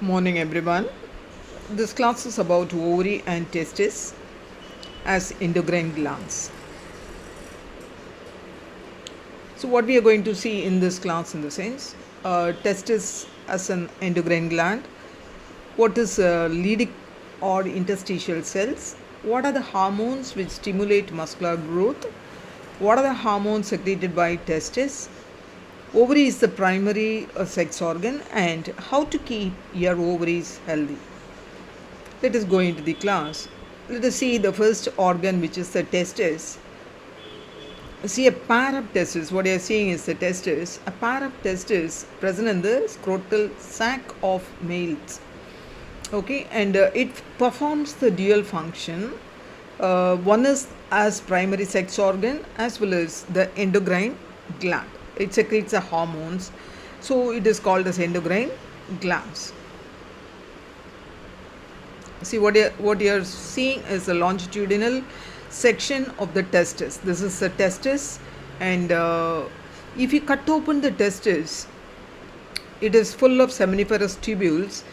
Morning everyone. This class is about ovary and testis as endocrine glands. So what we are going to see in this class in the sense testis as an endocrine gland, what is Leydig or interstitial cells, what are the hormones which stimulate muscular growth, what are the hormones secreted by testis, ovary is the primary sex organ, and how to keep your ovaries healthy. Let us go into the class. Let us see the first organ, which is the testis. See, a pair of testes, what you are seeing is the testis. A pair of testes present in the scrotal sac of males. Okay, and it performs the dual function. One is as primary sex organ as well as the endocrine gland. It secretes the hormones, so it is called as endocrine glands. See, what you are seeing is the longitudinal section of the testis. This is the testis, and if you cut open the testis, it is full of seminiferous tubules,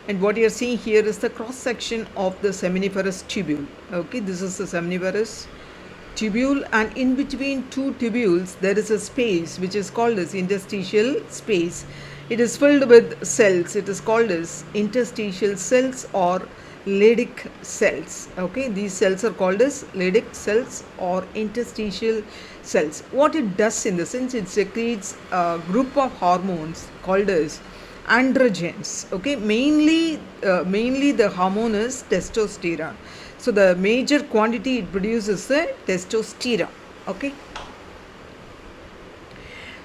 and what you are seeing here is the cross section of the seminiferous tubule. Okay, this is the seminiferous tubule, and in between two tubules there is a space which is called as interstitial space. It is filled with cells. It is called as interstitial cells or Leydig cells. Okay, these cells are called as Leydig cells or interstitial cells. What it does in the sense, it secretes a group of hormones called as androgens. Okay, mainly the hormone is testosterone. So the major quantity it produces the testosterone. Okay.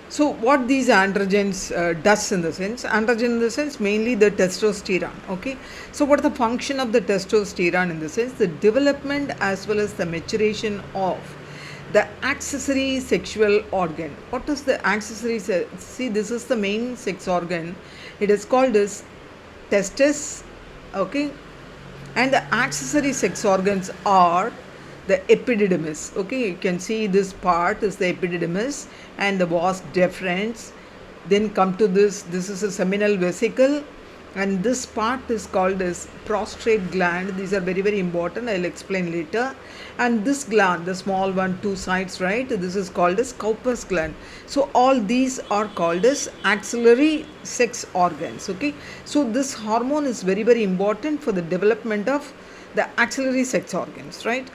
So what these androgens does in the sense, androgen in the sense mainly the testosterone. Okay. So what is the function of the testosterone in the sense, the development as well as the maturation of the accessory sexual organ. What is the accessory? See, this is the main sex organ. It is called as testis. Okay. And the accessory sex organs are the epididymis. Okay, you can see this part is the epididymis and the vas deferens. Then come to this is a seminal vesicle, and this part is called as prostate gland. These are very, very important. I'll explain later. And this gland, the small one, two sides, right? This is called as Cowper's gland. So all these are called as axillary sex organs. Okay. So this hormone is very, very important for the development of the axillary sex organs, right?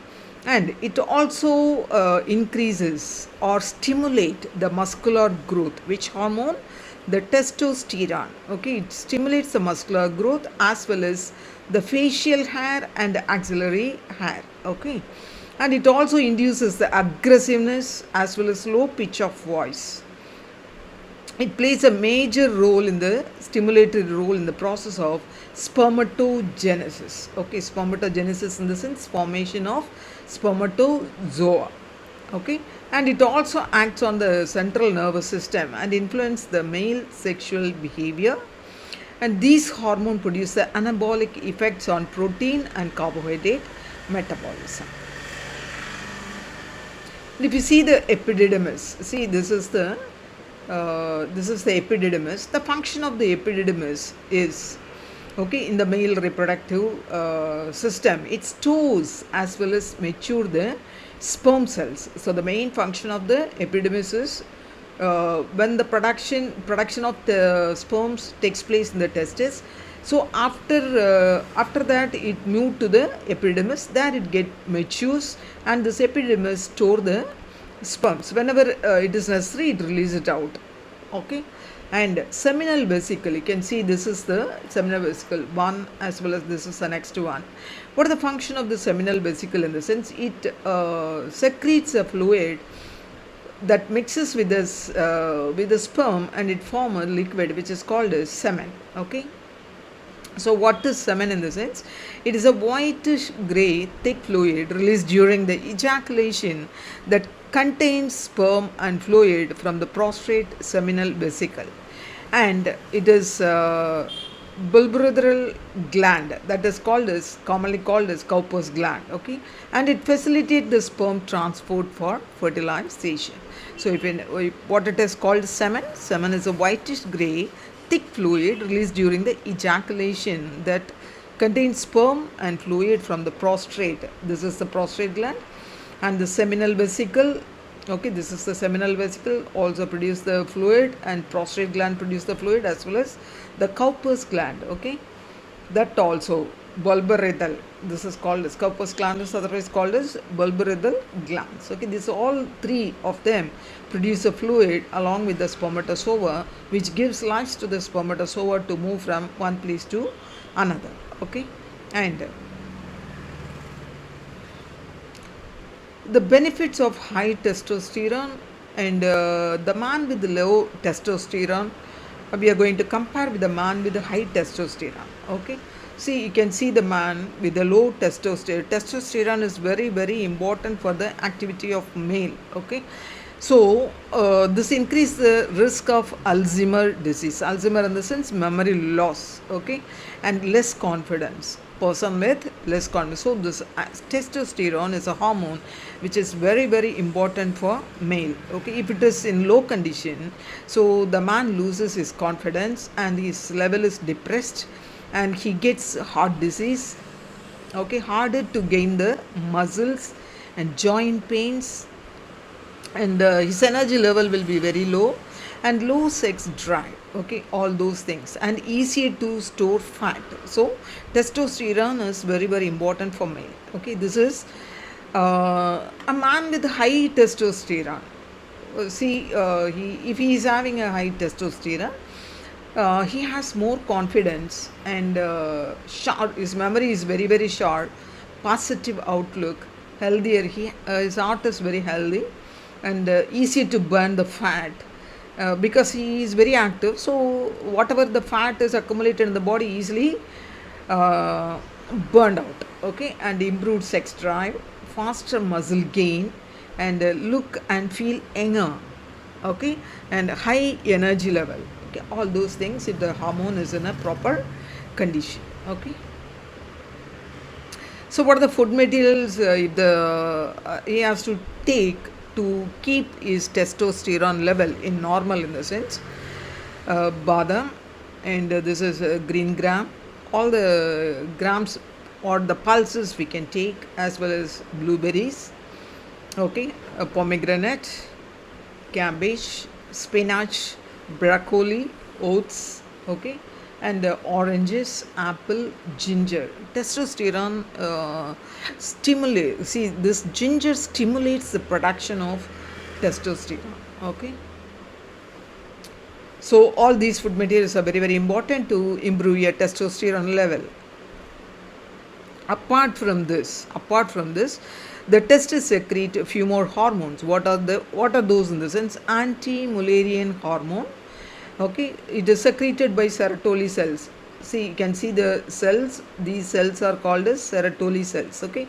And it also increases or stimulate the muscular growth. Which hormone? The testosterone. Okay, it stimulates the muscular growth as well as the facial hair and the axillary hair. Okay, and it also induces the aggressiveness as well as low pitch of voice. It plays a major role in the stimulated role in the process of spermatogenesis. Okay, spermatogenesis in the sense formation of spermatozoa. Okay, and it also acts on the central nervous system and influence the male sexual behavior. And these hormones produce the anabolic effects on protein and carbohydrate metabolism. If you see the epididymis, see this is the epididymis. The function of the epididymis is, okay, in the male reproductive system, it stores as well as mature the sperm cells. So the main function of the epididymis is when the production of the sperms takes place in the testis. So after that it moved to the epididymis. There it get matures, and this epididymis store the sperms. Whenever it is necessary, it release it out. Okay. And seminal vesicle, you can see this is the seminal vesicle one as well as this is the next one. What is the function of the seminal vesicle in the sense, it secretes a fluid that mixes with the sperm and it forms a liquid which is called as semen. Okay. So what is semen in the sense? It is a whitish grey thick fluid released during the ejaculation that contains sperm and fluid from the prostate seminal vesicle, and it is bulbourethral gland that is commonly called as Cowper's gland. Okay, and it facilitates the sperm transport for fertilization. So if what it is called semen is a whitish grey thick fluid released during the ejaculation that contains sperm and fluid from the prostate. This is the prostate gland. And the seminal vesicle, okay, this is the seminal vesicle, also produce the fluid, and prostate gland produce the fluid, as well as the Cowper's gland, okay, that also bulbourethral, this is called as Cowper's gland, is otherwise called as bulbourethral glands, okay. These all three of them produce a fluid along with the spermatozoa, which gives life to the spermatozoa to move from one place to another, okay. And the benefits of high testosterone and the man with low testosterone, we are going to compare with the man with the high testosterone, okay. See, you can see the man with the low testosterone. Testosterone is very, very important for the activity of male, okay. So this increases the risk of Alzheimer's disease. Alzheimer in the sense memory loss, okay, and less confidence. Person with less confidence. So this testosterone is a hormone which is very, very important for male, okay. If it is in low condition, so the man loses his confidence and his level is depressed, and he gets heart disease, okay, harder to gain the muscles and joint pains, and his energy level will be very low, and low sex drive, okay, all those things, and easier to store fat. So testosterone is very, very important for male, okay. This is a man with high testosterone. If he is having a high testosterone, he has more confidence and sharp. His memory is very, very sharp. Positive outlook, healthier. His heart is very healthy, and easier to burn the fat because he is very active. So whatever the fat is accumulated in the body easily burned out. Okay, and improved sex drive, faster muscle gain, and look and feel younger. Okay, and high energy level. Okay, all those things if the hormone is in a proper condition. Okay. So what are the food materials if he has to take to keep his testosterone level in normal, in the sense badam, and this is green gram, all the grams or the pulses we can take, as well as blueberries, okay, pomegranate, cabbage, spinach, broccoli, oats, okay, and oranges, apple, ginger. Testosterone stimulates. See, this ginger stimulates the production of testosterone. Okay. So all these food materials are very, very important to improve your testosterone level. Apart from this, the testes secrete a few more hormones. What are those, in the sense? Anti-Mullerian hormone. Okay, it is secreted by Sertoli cells. See, you can see the cells. These cells are called as Sertoli cells. Okay,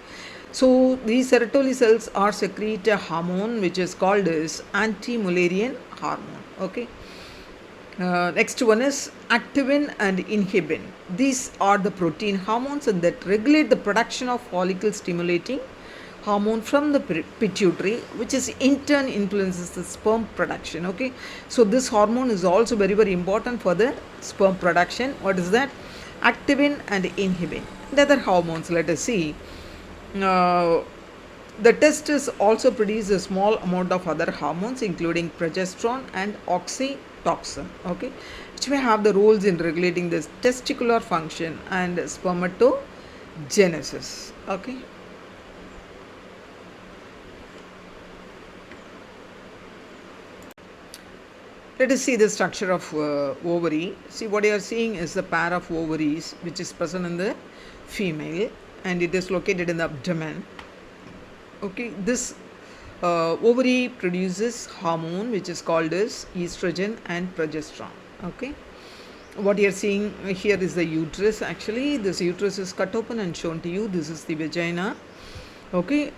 so these Sertoli cells are secrete a hormone which is called as anti-Mullerian hormone. Okay. Next one is activin and inhibin. These are the protein hormones and that regulate the production of follicle stimulating hormone from the pituitary, which is in turn influences the sperm production. Okay, so this hormone is also very, very important for the sperm production. What is that? Activin and inhibin. The other hormones, let us see. The testes also produce a small amount of other hormones, including progesterone and oxytocin, okay, which may have the roles in regulating the testicular function and spermatogenesis. Okay. Let us see the structure of ovary. See, what you are seeing is the pair of ovaries which is present in the female, and it is located in the abdomen. Okay, this ovary produces hormone which is called as estrogen and progesterone. Okay, what you are seeing here is the uterus. Actually, this uterus is cut open and shown to you. This is the vagina. Okay,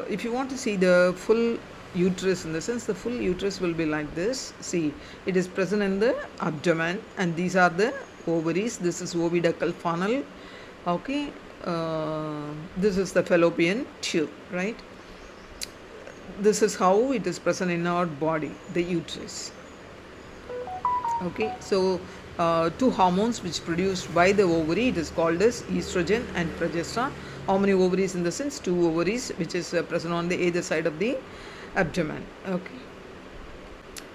if you want to see the full uterus, in the sense the full uterus will be like this. See, it is present in the abdomen, and these are the ovaries. This is oviductal funnel. Okay, this is the fallopian tube, right? This is how it is present in our body, the uterus. Okay, so two hormones which produced by the ovary. It is called as estrogen and progesterone. How many ovaries? In the sense, two ovaries, which is present on the either side of the abdomen. Okay.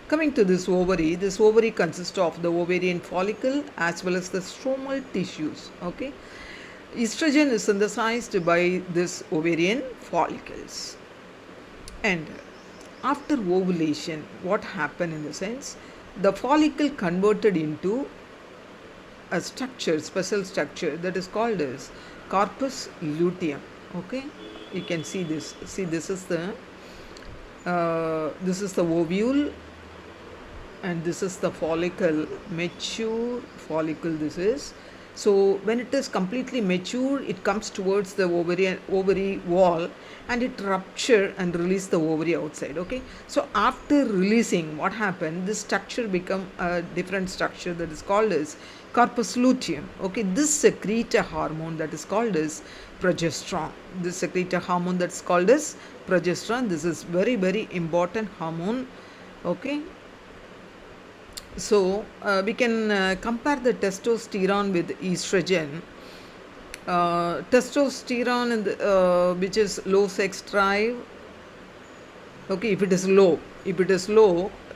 Coming to this ovary consists of the ovarian follicle as well as the stromal tissues. Okay. Estrogen is synthesized by this ovarian follicles. And after ovulation, what happened in the sense, the follicle converted into a structure, special structure that is called as corpus luteum. Okay, you can see this. See, this is the ovule, and this is the follicle, mature follicle. This is. So when it is completely mature, it comes towards the ovary wall, and it rupture and release the ovary outside. Okay. So after releasing, what happened? This structure become a different structure that is called as corpus luteum. Okay. This secrete a hormone that is called as progesterone. This secrete a hormone that's called as progesterone. This is very, very important hormone. Okay. So we can compare the testosterone with estrogen. Testosterone in the, which is low sex drive. Okay, if it is low,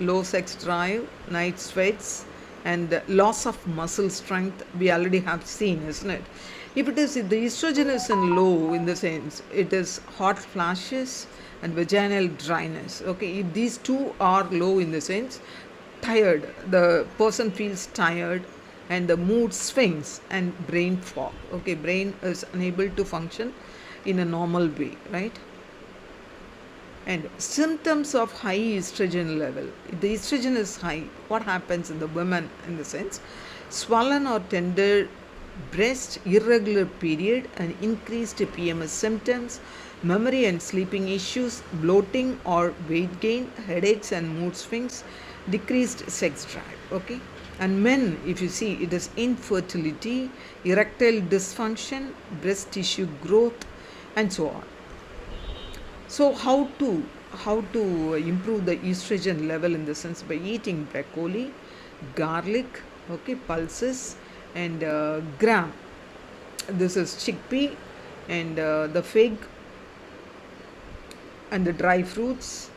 low sex drive, night sweats, and loss of muscle strength, we already have seen, isn't it? If the estrogen is in low, in the sense, it is hot flashes and vaginal dryness. Okay, if these two are low, in the sense, tired, the person feels tired, and the mood swings and brain fog. Okay, brain is unable to function in a normal way, right? And symptoms of high estrogen level. If the estrogen is high, what happens in the women, in the sense, swollen or tender breast, irregular period, and increased PMS symptoms, memory and sleeping issues, bloating or weight gain, headaches and mood swings, decreased sex drive. Okay, and men, if you see, it is infertility, erectile dysfunction, breast tissue growth, and so on. So how to improve the estrogen level, in the sense, by eating broccoli, garlic, okay, pulses, and gram. This is chickpea, and the fig, and the dry fruits,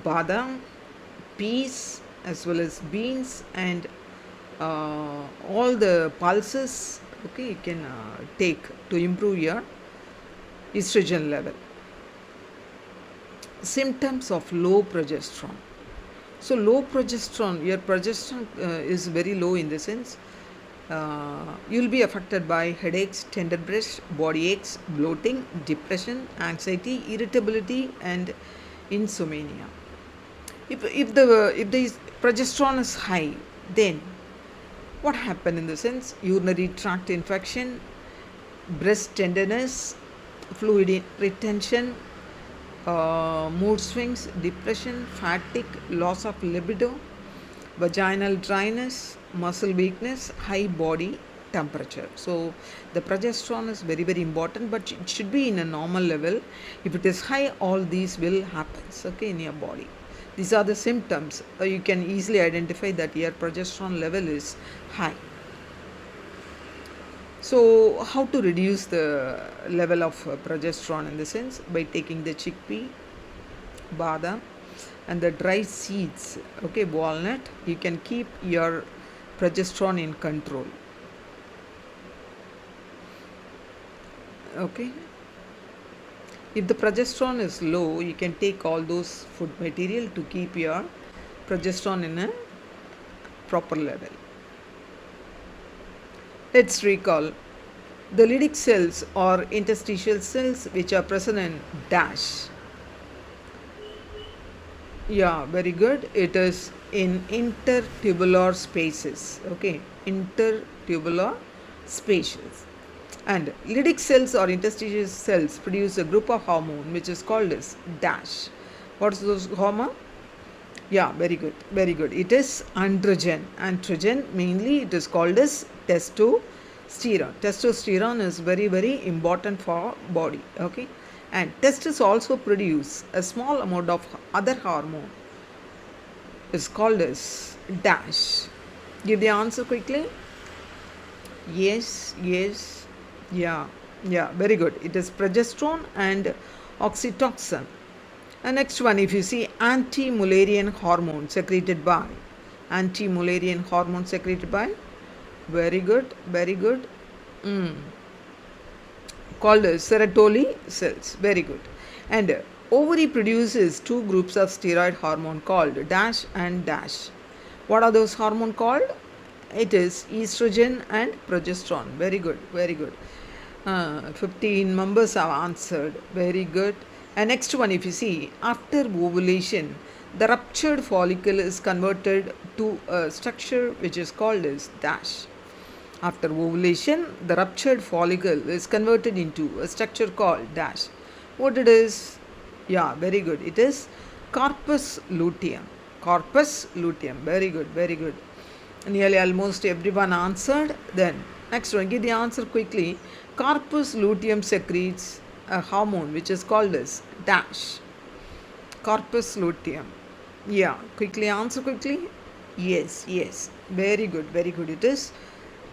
badam, peas, as well as beans, and all the pulses. Okay, you can take to improve your estrogen level. Symptoms of low progesterone. So low progesterone, your progesterone is very low, in the sense, you will be affected by headaches, tender breast, body aches, bloating, depression, anxiety, irritability, and insomnia. If the progesterone is high, then what happen, in the sense, urinary tract infection, breast tenderness, fluid retention, mood swings, depression, fatigue, loss of libido, vaginal dryness, muscle weakness, high body temperature. So the progesterone is very, very important, but it should be in a normal level. If it is high, all these will happen, okay, in your body. These are the symptoms. You can easily identify that your progesterone level is high. So how to reduce the level of progesterone, in the sense, by taking the chickpea, badam, and the dry seeds, okay, walnut. You can keep your progesterone in control. Okay. If the progesterone is low, you can take all those food material to keep your progesterone in a proper level. Let's recall. The Leydig cells or interstitial cells which are present in dash. Yeah, very good. It is in intertubular spaces. Okay, intertubular spaces. And Leydig cells or interstitial cells produce a group of hormone which is called as dash. What is those hormone? Yeah, very good, very good. It is androgen. Androgen, mainly it is called as testosterone. Testosterone is very, very important for body. Okay, and testis also produce a small amount of other hormone. It's called as dash. Give the answer quickly. Yes, yes, yeah, yeah, very good. It is progesterone and oxytocin. And next one, if you see anti-Mullerian hormone secreted by, anti-Mullerian hormone secreted by, very good, very good. Called Serotoli cells, very good. And ovary produces two groups of steroid hormone called dash and dash. What are those hormone called? It is estrogen and progesterone. Very good, very good. 15 members have answered. Very good. And next one, if you see, after ovulation, the ruptured follicle is converted to a structure which is called as dash. After ovulation, the ruptured follicle is converted into a structure called dash. What it is? Yeah, very good. It is corpus luteum. Corpus luteum. Very good, very good. Nearly almost everyone answered. Then, next one, give the answer quickly. Corpus luteum secretes a hormone which is called as dash. Corpus luteum. Yeah, quickly answer quickly. Yes, yes. Very good, very good. It is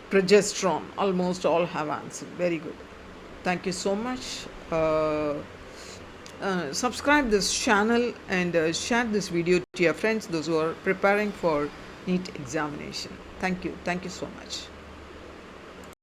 progesterone. Almost all have answered. Very good. Thank you so much. Subscribe this channel and share this video to your friends, those who are preparing for NEET examination. Thank you. Thank you so much.